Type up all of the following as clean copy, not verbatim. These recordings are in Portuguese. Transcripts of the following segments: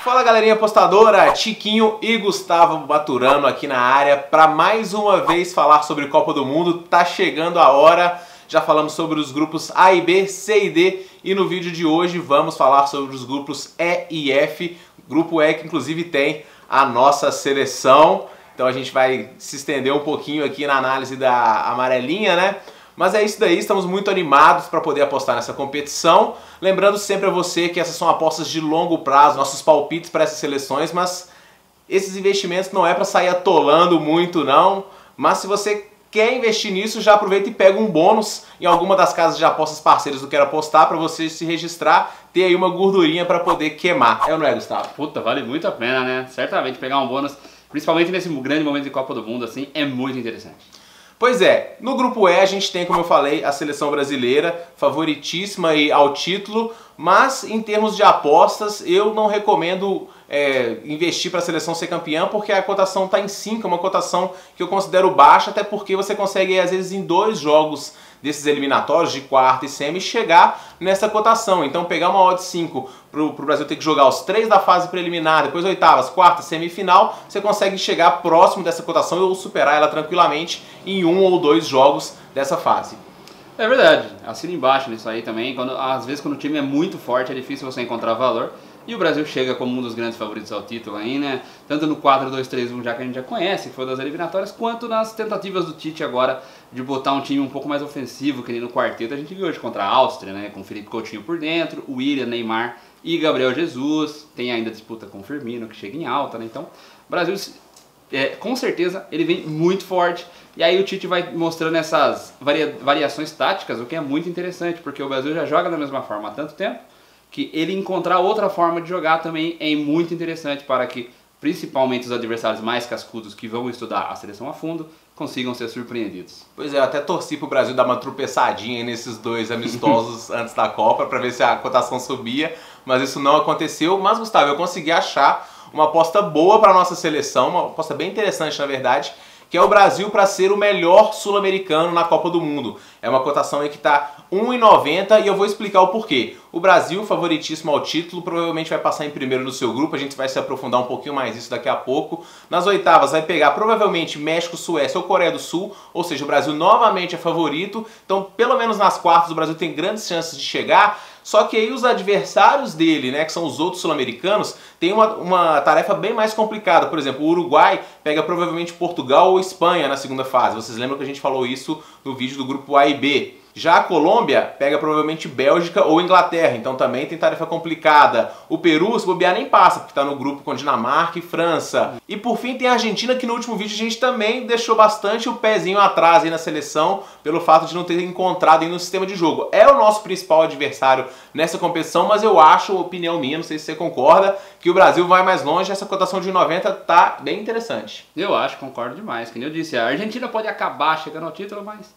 Fala galerinha apostadora, Tiquinho e Gustavo Maturano aqui na área para mais uma vez falar sobre Copa do Mundo. Tá chegando a hora, já falamos sobre os grupos A e B, C e D e no vídeo de hoje vamos falar sobre os grupos E e F. Grupo E que inclusive tem a nossa seleção, então a gente vai se estender um pouquinho aqui na análise da amarelinha, né? Mas é isso daí, estamos muito animados para poder apostar nessa competição. Lembrando sempre a você que essas são apostas de longo prazo, nossos palpites para essas seleções, mas esses investimentos não é para sair atolando muito não. Mas se você quer investir nisso, já aproveita e pega um bônus em alguma das casas de apostas parceiras do Quero Apostar para você se registrar, ter aí uma gordurinha para poder queimar. É ou não é, Gustavo? Puta, vale muito a pena, né? Certamente pegar um bônus, principalmente nesse grande momento de Copa do Mundo, assim, é muito interessante. Pois é, no grupo E a gente tem, como eu falei, a seleção brasileira, favoritíssima aí ao título, mas em termos de apostas eu não recomendo investir para a seleção ser campeã porque a cotação está em 5, é uma cotação que eu considero baixa, até porque você consegue às vezes em 2 jogos desses eliminatórios de quarta e semi chegar nessa cotação. Então pegar uma odd 5 para o Brasil ter que jogar os 3 da fase preliminar, depois oitavas, quarta, semifinal, você consegue chegar próximo dessa cotação ou superar ela tranquilamente em 1 ou 2 jogos dessa fase. É verdade, assina embaixo nisso aí também. Às vezes quando o time é muito forte é difícil você encontrar valor. E o Brasil chega como um dos grandes favoritos ao título aí, né? Tanto no 4-2-3-1, já que a gente já conhece, que foi das eliminatórias, quanto nas tentativas do Tite agora de botar um time um pouco mais ofensivo, que nem no quarteto a gente viu hoje contra a Áustria, né? Com o Felipe Coutinho por dentro, o William, Neymar e Gabriel Jesus. Tem ainda disputa com o Firmino, que chega em alta, né? Então, o Brasil, com certeza, ele vem muito forte. E aí o Tite vai mostrando essas variações táticas, o que é muito interessante, porque o Brasil já joga da mesma forma há tanto tempo, que ele encontrar outra forma de jogar também é muito interessante para que, principalmente os adversários mais cascudos que vão estudar a seleção a fundo, consigam ser surpreendidos. Pois é, eu até torci pro Brasil dar uma tropeçadinha nesses 2 amistosos antes da Copa para ver se a cotação subia, mas isso não aconteceu. Mas, Gustavo, eu consegui achar uma aposta boa para a nossa seleção, uma aposta bem interessante na verdade, que é o Brasil para ser o melhor sul-americano na Copa do Mundo. É uma cotação aí que está 1,90 e eu vou explicar o porquê. O Brasil, favoritíssimo ao título, provavelmente vai passar em primeiro no seu grupo, a gente vai se aprofundar um pouquinho mais nisso daqui a pouco. Nas oitavas vai pegar provavelmente México, Suécia ou Coreia do Sul, ou seja, o Brasil novamente é favorito, então pelo menos nas quartas o Brasil tem grandes chances de chegar. Só que aí os adversários dele, né, que são os outros sul-americanos, tem uma tarefa bem mais complicada. Por exemplo, o Uruguai pega provavelmente Portugal ou Espanha na segunda fase. Vocês lembram que a gente falou isso no vídeo do grupo A e B. Já a Colômbia pega provavelmente Bélgica ou Inglaterra, então também tem tarefa complicada. O Peru, se bobear, nem passa, porque está no grupo com Dinamarca e França. E por fim tem a Argentina, que no último vídeo a gente também deixou bastante o pezinho atrás aí na seleção, pelo fato de não ter encontrado aí no sistema de jogo. É o nosso principal adversário nessa competição, mas eu acho, opinião minha, não sei se você concorda, que o Brasil vai mais longe, essa cotação de 90 tá bem interessante. Eu acho, concordo demais. Como eu disse, a Argentina pode acabar chegando ao título, mas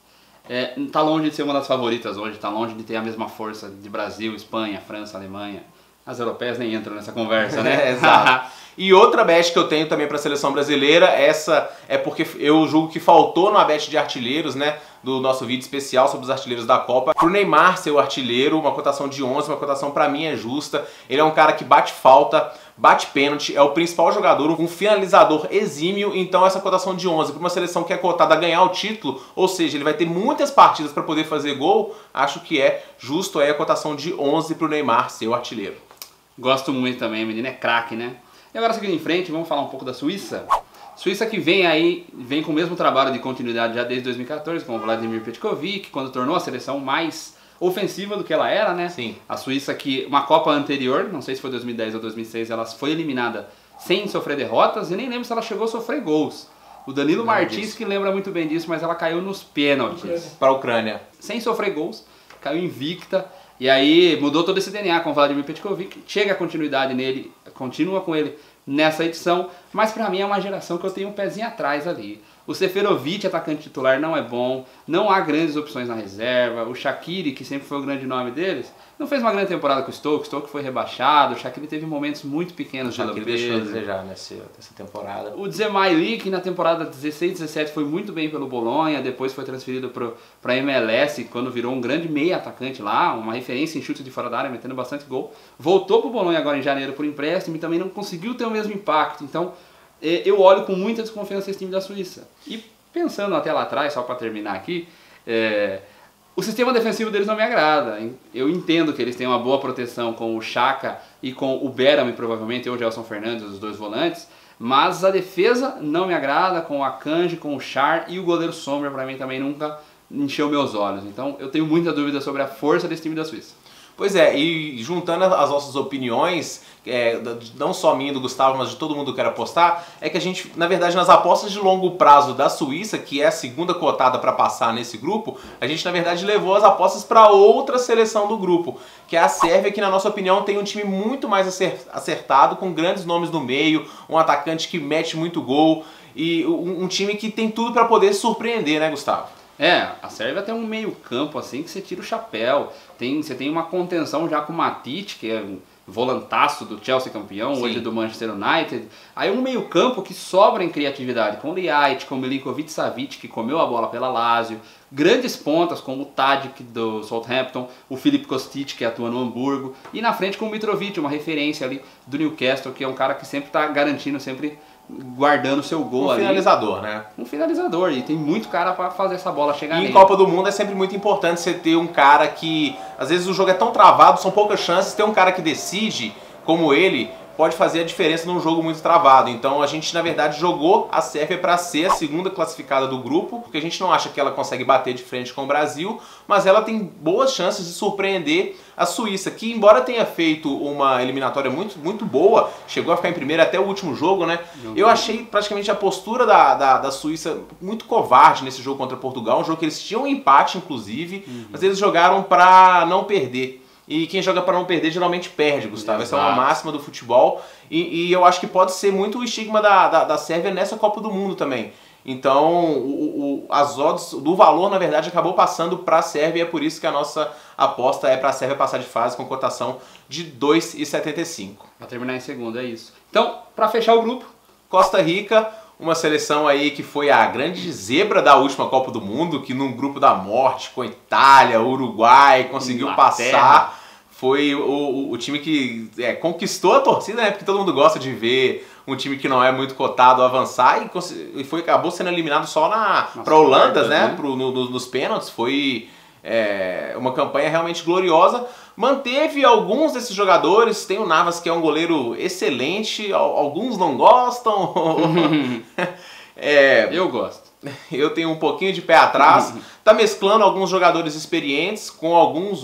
tá longe de ser uma das favoritas hoje, tá longe de ter a mesma força de Brasil, Espanha, França, Alemanha. As europeias nem entram nessa conversa, né? Exato. E outra bet que eu tenho também para a seleção brasileira, essa é porque eu julgo que faltou na bet de artilheiros, né, do nosso vídeo especial sobre os artilheiros da Copa, pro Neymar ser o artilheiro, uma cotação de 11, uma cotação para mim é justa. Ele é um cara que bate falta, bate pênalti, é o principal jogador, um finalizador exímio, então essa cotação de 11 para uma seleção que é cotada a ganhar o título, ou seja, ele vai ter muitas partidas para poder fazer gol, acho que é justo aí a cotação de 11 pro Neymar ser o artilheiro. Gosto muito também, o menino é craque, né? E agora seguindo em frente, vamos falar um pouco da Suíça. Suíça que vem com o mesmo trabalho de continuidade já desde 2014, com o Vladimir Petkovic, quando tornou a seleção mais ofensiva do que ela era, né? Sim. A Suíça que, uma Copa anterior, não sei se foi 2010 ou 2006, ela foi eliminada sem sofrer derrotas, e nem lembro se ela chegou a sofrer gols. O Danilo Martins que lembra muito bem disso, mas ela caiu nos pênaltis. Para a Ucrânia. Sem sofrer gols, caiu invicta. E aí mudou todo esse DNA com o Vladimir Petkovic, chega a continuidade nele, continua com ele nessa edição, mas pra mim é uma geração que eu tenho um pezinho atrás ali. O Seferovic, atacante titular, não é bom. Não há grandes opções na reserva. O Shaqiri, que sempre foi o grande nome deles, não fez uma grande temporada com o Stoke. O Stoke foi rebaixado. O Shaqiri teve momentos muito pequenos de Shaqiri deixou a desejar nessa temporada. O Dzemaili, que na temporada 16-17 foi muito bem pelo Bolonha, depois foi transferido para a MLS, quando virou um grande meia atacante lá, uma referência em chute de fora da área, metendo bastante gol. Voltou para o Bolonha agora em janeiro por empréstimo e também não conseguiu ter o mesmo impacto. Então, eu olho com muita desconfiança esse time da Suíça. E pensando até lá atrás, só para terminar aqui, o sistema defensivo deles não me agrada. Eu entendo que eles têm uma boa proteção com o Xhaka e com o Bellamy, provavelmente, ou o Gelson Fernandes, os dois volantes, mas a defesa não me agrada, com o Akanji, com o Schär, e o goleiro Sommer para mim também nunca encheu meus olhos. Então eu tenho muita dúvida sobre a força desse time da Suíça. Pois é, e juntando as nossas opiniões, não só minha e do Gustavo, mas de todo mundo que quer apostar, é que a gente, na verdade, nas apostas de longo prazo da Suíça, que é a segunda cotada para passar nesse grupo, a gente, na verdade, levou as apostas para outra seleção do grupo, que é a Sérvia, que, na nossa opinião, tem um time muito mais acertado, com grandes nomes no meio, um atacante que mete muito gol, e um time que tem tudo para poder surpreender, né, Gustavo? A Sérvia tem um meio campo assim que você tira o chapéu. Você tem uma contenção já com o Matic, que é um volantaço do Chelsea campeão, Sim. Hoje do Manchester United. Aí um meio campo que sobra em criatividade, com o Liait, com o Milinkovic Savic, que comeu a bola pela Lazio. Grandes pontas como o Tadic do Southampton, o Filip Kostic, que atua no Hamburgo. E na frente com o Mitrovic, uma referência ali do Newcastle, que é um cara que sempre está garantindo, sempre guardando seu gol ali. Um finalizador, né? Um finalizador, e tem muito cara para fazer essa bola chegar nele. E em Copa do Mundo é sempre muito importante você ter um cara que, às vezes o jogo é tão travado, são poucas chances, ter um cara que decide, como ele, pode fazer a diferença num jogo muito travado. Então a gente, na verdade, jogou a Sérvia para ser a segunda classificada do grupo, porque a gente não acha que ela consegue bater de frente com o Brasil, mas ela tem boas chances de surpreender a Suíça, que embora tenha feito uma eliminatória muito boa, chegou a ficar em primeiro até o último jogo, né? Eu achei praticamente a postura da Suíça muito covarde nesse jogo contra Portugal, um jogo que eles tinham um empate, inclusive, mas eles jogaram para não perder. E quem joga para não perder geralmente perde, Gustavo. Essa é uma máxima do futebol. E eu acho que pode ser muito o estigma da Sérvia nessa Copa do Mundo também. Então, as odds do valor, na verdade, acabou passando para a Sérvia. E é por isso que a nossa aposta é para a Sérvia passar de fase com cotação de 2,75. Para terminar em segundo, é isso. Então, para fechar o grupo, Costa Rica, uma seleção aí que foi a grande zebra da última Copa do Mundo, que num grupo da morte com Itália, Uruguai, conseguiu passar. Foi o time que conquistou a torcida, né? Porque todo mundo gosta de ver um time que não é muito cotado avançar e acabou sendo eliminado só para a Holanda, né? Nos pênaltis. Foi uma campanha realmente gloriosa. Manteve alguns desses jogadores, tem o Navas, que é um goleiro excelente, alguns não gostam. Eu gosto. Eu tenho um pouquinho de pé atrás. Tá mesclando alguns jogadores experientes com alguns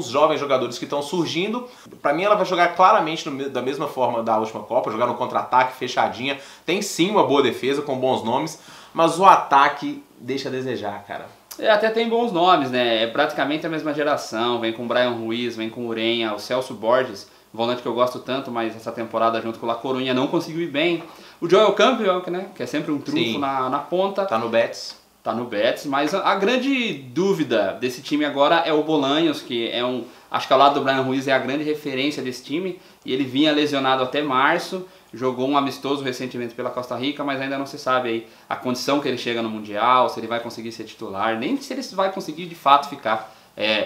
jovens jogadores que estão surgindo. Para mim ela vai jogar claramente da mesma forma da última Copa, jogar no contra-ataque, fechadinha. Tem sim uma boa defesa com bons nomes, mas o ataque deixa a desejar, cara. Até tem bons nomes, né? É praticamente a mesma geração. Vem com o Brian Ruiz, vem com o Urenha, o Celso Borges, volante que eu gosto tanto, mas essa temporada junto com o La Coruña não conseguiu ir bem. O Joel Campbell, né? Que é sempre um trunfo na ponta. Tá no Betis. Tá no Betis, mas a grande dúvida desse time agora é o Bolanhos, que é acho que ao lado do Brian Ruiz é a grande referência desse time, e ele vinha lesionado até março, jogou um amistoso recentemente pela Costa Rica, mas ainda não se sabe aí a condição que ele chega no Mundial, se ele vai conseguir ser titular, nem se ele vai conseguir de fato ficar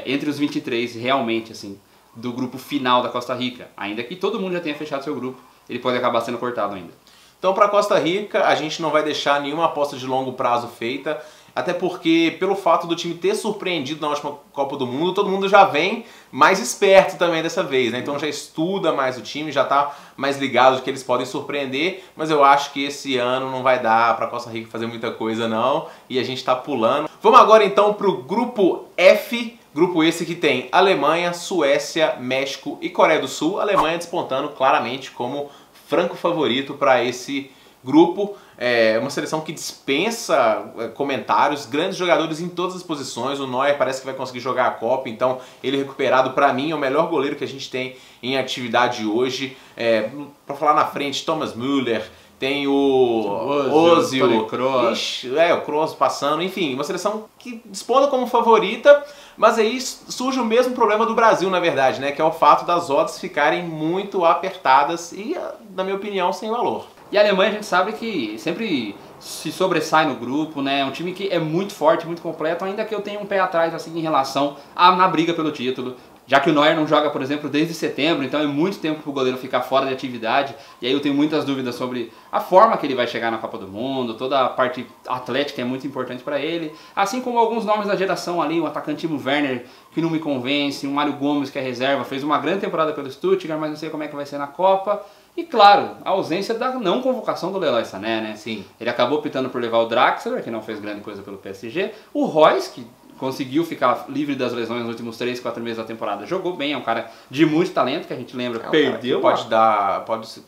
entre os 23 realmente, assim, do grupo final da Costa Rica, ainda que todo mundo já tenha fechado seu grupo, ele pode acabar sendo cortado ainda. Então, para Costa Rica, a gente não vai deixar nenhuma aposta de longo prazo feita, até porque, pelo fato do time ter surpreendido na última Copa do Mundo, todo mundo já vem mais esperto também dessa vez, né? Então já estuda mais o time, já está mais ligado de que eles podem surpreender, mas eu acho que esse ano não vai dar para Costa Rica fazer muita coisa não, e a gente está pulando. Vamos agora então para o grupo F, grupo esse que tem Alemanha, Suécia, México e Coreia do Sul. A Alemanha despontando claramente como franco favorito para esse grupo. É uma seleção que dispensa comentários, grandes jogadores em todas as posições. O Neuer parece que vai conseguir jogar a Copa, então ele recuperado, para mim, é o melhor goleiro que a gente tem em atividade hoje. Para falar na frente, Thomas Müller, tem o Ozil, Toni Kroos. o Kroos passando, enfim, uma seleção que desponta como favorita, mas aí surge o mesmo problema do Brasil, na verdade, né? Que é o fato das odds ficarem muito apertadas e, na minha opinião, sem valor. E a Alemanha a gente sabe que sempre se sobressai no grupo, né? É um time que é muito forte, muito completo, ainda que eu tenha um pé atrás assim em relação na briga pelo título. Já que o Neuer não joga, por exemplo, desde setembro, então é muito tempo para o goleiro ficar fora de atividade. E aí eu tenho muitas dúvidas sobre a forma que ele vai chegar na Copa do Mundo, toda a parte atlética é muito importante para ele. Assim como alguns nomes da geração ali, o atacante Timo Werner, que não me convence, o Mário Gomes, que é reserva, fez uma grande temporada pelo Stuttgart, mas não sei como é que vai ser na Copa. E claro, a ausência da não convocação do Leroy Sané, né? Sim. Ele acabou optando por levar o Draxler, que não fez grande coisa pelo PSG, o Reus, que conseguiu ficar livre das lesões nos últimos 3, 4 meses da temporada. Jogou bem, é um cara de muito talento, que a gente lembra, perdeu. Pode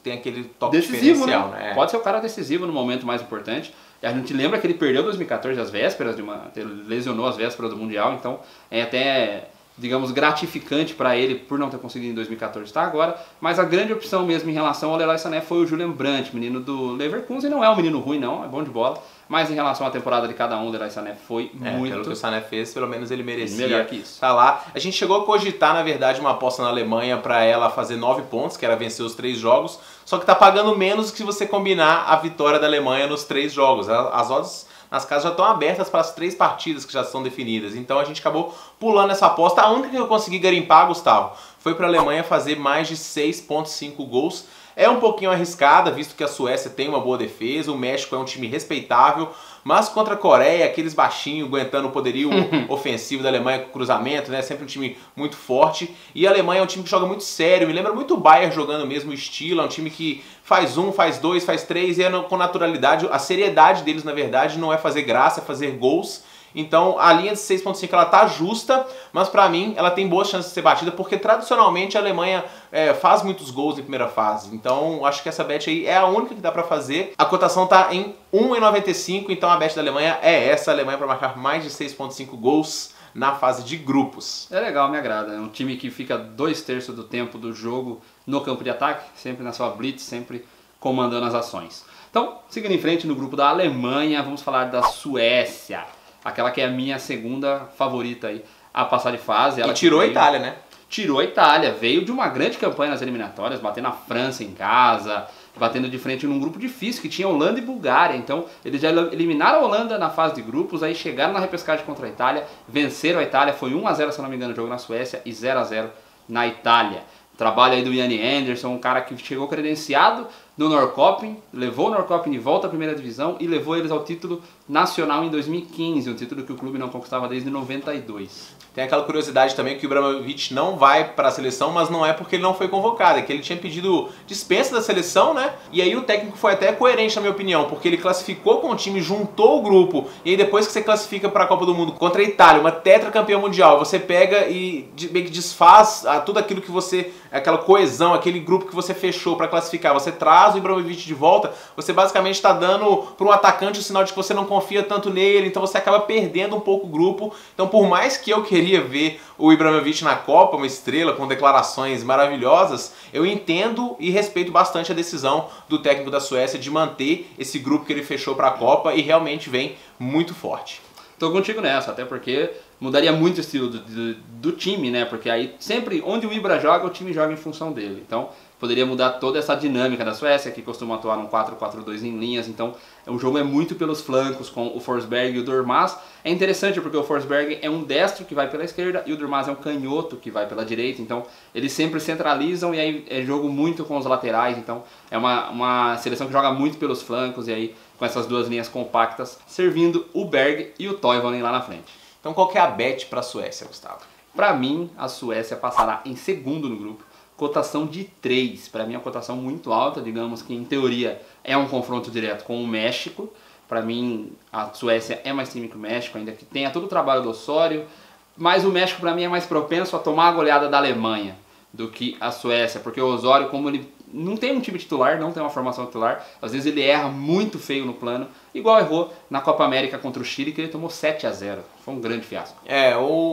ter aquele toque decisivo, diferencial, né? né? Pode ser o cara decisivo no momento mais importante. E a gente lembra que ele perdeu 2014 às vésperas ele lesionou às vésperas do Mundial, então é até, digamos, gratificante para ele por não ter conseguido em 2014 estar agora, mas a grande opção mesmo em relação ao Leroy Sané foi o Julian Brandt, menino do Leverkusen. Não é um menino ruim não, é bom de bola, mas em relação à temporada de cada um, o Leroy Sané foi muito... Pelo que o Sané fez, pelo menos ele merecia melhor que isso. Tá lá. A gente chegou a cogitar, na verdade, uma aposta na Alemanha para ela fazer 9 pontos, que era vencer os 3 jogos, só que tá pagando menos que se você combinar a vitória da Alemanha nos 3 jogos. As odds nas casas já estão abertas para as 3 partidas que já estão definidas. Então a gente acabou pulando essa aposta. A única que eu consegui garimpar, Gustavo, foi para a Alemanha fazer mais de 6,5 gols. É um pouquinho arriscada, visto que a Suécia tem uma boa defesa, o México é um time respeitável, mas contra a Coreia, aqueles baixinhos aguentando o poderio ofensivo da Alemanha com cruzamento, né? Sempre um time muito forte. E a Alemanha é um time que joga muito sério, me lembra muito o Bayern jogando o mesmo estilo, é um time que faz 1, faz 2, faz 3 e é com naturalidade. A seriedade deles, na verdade, não é fazer graça, é fazer gols. Então a linha de 6.5 ela tá justa, mas pra mim ela tem boas chances de ser batida, porque tradicionalmente a Alemanha faz muitos gols em primeira fase. Então acho que essa bet aí é a única que dá pra fazer. A cotação tá em 1,95, então a bet da Alemanha é essa, a Alemanha pra marcar mais de 6.5 gols na fase de grupos. É legal, me agrada. É um time que fica 2/3 do tempo do jogo no campo de ataque, sempre na sua blitz, sempre comandando as ações. Então, seguindo em frente no grupo da Alemanha, vamos falar da Suécia. Aquela que é a minha segunda favorita aí a passar de fase. Ela e tirou a Itália, né? Tirou a Itália, veio de uma grande campanha nas eliminatórias, batendo a França em casa, batendo de frente num grupo difícil que tinha Holanda e Bulgária. Então eles já eliminaram a Holanda na fase de grupos, aí chegaram na repescagem contra a Itália, venceram a Itália, foi 1-0 se não me engano o jogo na Suécia e 0-0 na Itália. Trabalho aí do Yanni Anderson, um cara que chegou credenciado no Norrköping, levou o Norrköping de volta à primeira divisão e levou eles ao título nacional em 2015, um título que o clube não conquistava desde 92. Tem aquela curiosidade também que o Ibrahimovic não vai para a seleção, mas não é porque ele não foi convocado, é que ele tinha pedido dispensa da seleção, né? E aí o técnico foi até coerente, na minha opinião, porque ele classificou com o time, juntou o grupo, e aí depois que você classifica para a Copa do Mundo contra a Itália, uma tetracampeã mundial, você pega e meio que desfaz tudo aquilo que você, aquela coesão, aquele grupo que você fechou para classificar, você traz o Ibrahimovic de volta, você basicamente está dando para um atacante o sinal de que você não confia tanto nele, então você acaba perdendo um pouco o grupo. Então por mais que eu queria ver o Ibrahimovic na Copa, uma estrela com declarações maravilhosas, eu entendo e respeito bastante a decisão do técnico da Suécia de manter esse grupo que ele fechou para a Copa e realmente vem muito forte. Tô contigo nessa, até porque mudaria muito o estilo do time, né? Porque aí sempre onde o Ibra joga, o time joga em função dele. Então poderia mudar toda essa dinâmica da Suécia, que costuma atuar num 4-4-2 em linhas. Então o jogo é muito pelos flancos com o Forsberg e o Durmaz. É interessante porque o Forsberg é um destro que vai pela esquerda e o Durmaz é um canhoto que vai pela direita. Então eles sempre centralizam e aí é jogo muito com os laterais. Então é uma seleção que joga muito pelos flancos e aí com essas duas linhas compactas, servindo o Berg e o Toivonen lá na frente. Então qual que é a bet para a Suécia, Gustavo? Para mim, a Suécia passará em segundo no grupo, cotação de 3. Para mim é uma cotação muito alta, digamos que em teoria é um confronto direto com o México. Para mim, a Suécia é mais time que o México, ainda que tenha todo o trabalho do Osório, mas o México para mim é mais propenso a tomar a goleada da Alemanha do que a Suécia, porque o Osório, como ele não tem um time titular, não tem uma formação titular. Às vezes ele erra muito feio no plano, igual errou na Copa América contra o Chile, que ele tomou 7-0. Foi um grande fiasco.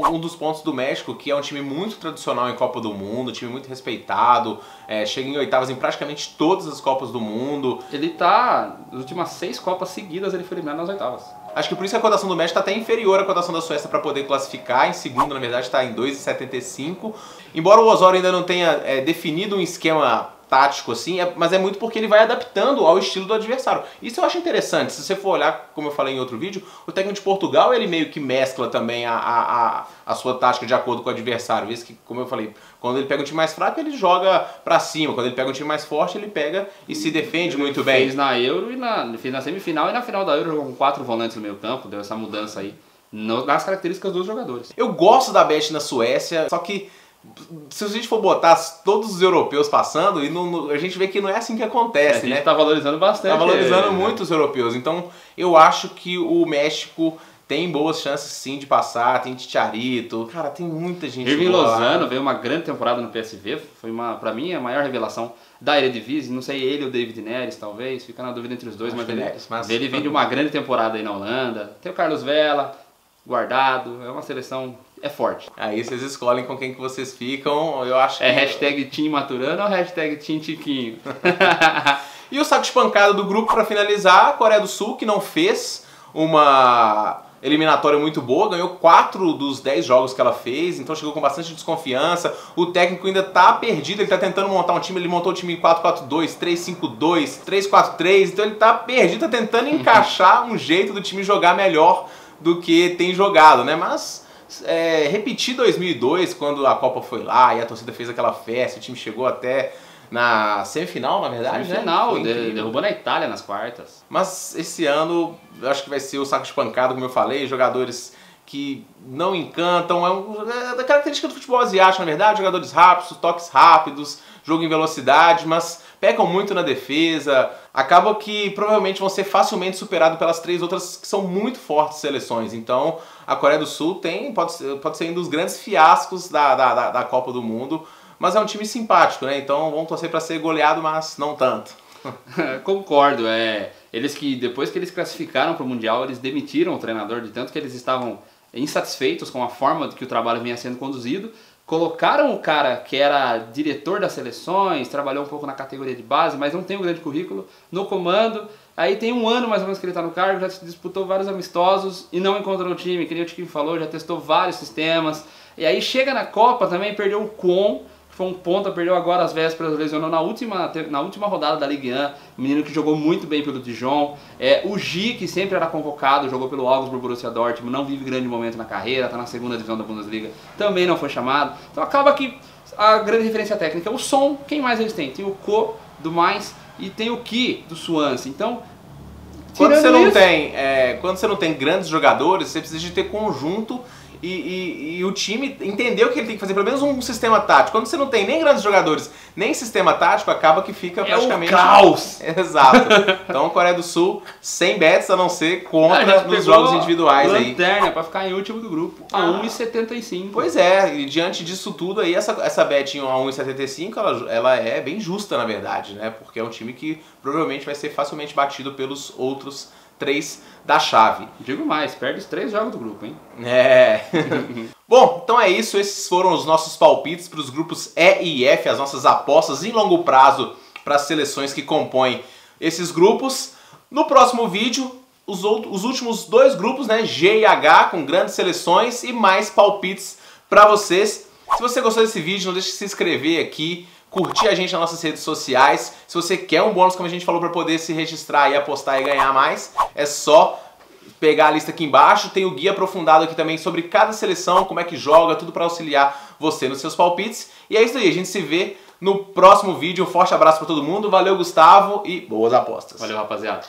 Um dos pontos do México, que é um time muito tradicional em Copa do Mundo, um time muito respeitado, chega em oitavas em praticamente todas as Copas do Mundo. Ele tá, nas últimas 6 Copas seguidas, ele foi eliminado nas oitavas. Acho que por isso que a cotação do México está até inferior à cotação da Suécia para poder classificar. Em segundo, na verdade, está em 2,75. Embora o Osório ainda não tenha definido um esquema tático assim, mas é muito porque ele vai adaptando ao estilo do adversário. Isso eu acho interessante. Se você for olhar, como eu falei em outro vídeo, o técnico de Portugal, ele meio que mescla também a sua tática de acordo com o adversário. Vê que, como eu falei, quando ele pega um time mais fraco, ele joga pra cima. Quando ele pega um time mais forte, ele pega e se defende muito bem. Fez na Euro fez na semifinal e na final da Euro jogou com 4 volantes no meio campo, deu essa mudança aí nas características dos jogadores. Eu gosto da bet na Suécia, só que se a gente for botar todos os europeus passando, a gente vê que não é assim que acontece, né? A gente tá valorizando bastante. Tá valorizando muito os europeus. Então, eu acho que o México tem boas chances sim de passar, tem Chicharito, cara, tem muita gente Irving boa. Lozano veio uma grande temporada no PSV, foi pra mim a maior revelação da Eredivisie, não sei ele ou David Neres talvez, fica na dúvida entre os dois, mas ele vem de uma grande temporada aí na Holanda. Tem o Carlos Vela, guardado, é uma seleção, é forte. Aí vocês escolhem com quem que vocês ficam, eu acho que... É hashtag Team Maturana ou hashtag Team Tiquinho? E o saco de pancada do grupo para finalizar, a Coreia do Sul, que não fez uma eliminatória muito boa, ganhou 4 dos 10 jogos que ela fez, então chegou com bastante desconfiança. O técnico ainda tá perdido, ele tá tentando montar um time, ele montou o time em 4-4-2, 3-5-2, 3-4-3, então ele tá perdido, tá tentando encaixar um jeito do time jogar melhor do que tem jogado, né? Mas repetir 2002, quando a Copa foi lá e a torcida fez aquela festa, o time chegou até na semifinal, na verdade, semifinal, né? derrubando a Itália nas quartas. Mas esse ano, eu acho que vai ser o saco de pancada, como eu falei, jogadores que não encantam, é da característica do futebol asiático, na verdade, jogadores rápidos, toques rápidos, jogo em velocidade, mas pecam muito na defesa, acabam que provavelmente vão ser facilmente superados pelas 3 outras que são muito fortes seleções. Então a Coreia do Sul pode ser um dos grandes fiascos da Copa do Mundo, mas é um time simpático, né? Então vamos torcer para ser goleado, mas não tanto. Concordo, depois que eles classificaram para o Mundial, eles demitiram o treinador, de tanto que eles estavam insatisfeitos com a forma que o trabalho vinha sendo conduzido. Colocaram o cara que era diretor das seleções, trabalhou um pouco na categoria de base, mas não tem um grande currículo, no comando. Aí tem um ano mais ou menos que ele está no cargo, já disputou vários amistosos e não encontrou o time, que nem o Tiquinho falou, já testou vários sistemas. E aí chega na Copa também, perdeu o Kwon, foi um ponta, perdeu agora as vésperas, lesionou na última rodada da Ligue 1, um menino que jogou muito bem pelo Dijon. O Gi, que sempre era convocado, jogou pelo Augsburg, Borussia Dortmund, não vive grande momento na carreira, está na 2ª divisão da Bundesliga, também não foi chamado. Então acaba que a grande referência técnica é o Son, quem mais eles têm? Tem o Ko, do Mainz, e tem o Ki, do Swansea. Então, quando você não tem grandes jogadores, você precisa de ter conjunto e o time entendeu que ele tem que fazer pelo menos um sistema tático. Quando você não tem nem grandes jogadores, nem sistema tático, acaba que fica praticamente... É o caos! Exato. Então a Coreia do Sul, sem bets, a não ser contra nos jogos individuais aí. Lanterna pra ficar em último do grupo, a 1,75. Pois é, e diante disso tudo aí, essa bet a 1,75, ela é bem justa, na verdade, né? Porque é um time que provavelmente vai ser facilmente batido pelos outros 3 da chave. Digo mais, perde os 3 jogos do grupo, hein? Bom, então é isso. Esses foram os nossos palpites para os grupos E e F, as nossas apostas em longo prazo para as seleções que compõem esses grupos. No próximo vídeo, os últimos 2 grupos, né, G e H, com grandes seleções e mais palpites para vocês. Se você gostou desse vídeo, não deixe de se inscrever aqui, curtir a gente nas nossas redes sociais. Se você quer um bônus, como a gente falou, para poder se registrar e apostar e ganhar mais, é só pegar a lista aqui embaixo. Tem o guia aprofundado aqui também sobre cada seleção, como é que joga, tudo para auxiliar você nos seus palpites. E é isso aí, a gente se vê no próximo vídeo. Um forte abraço para todo mundo, valeu Gustavo e boas apostas. Valeu, rapaziada.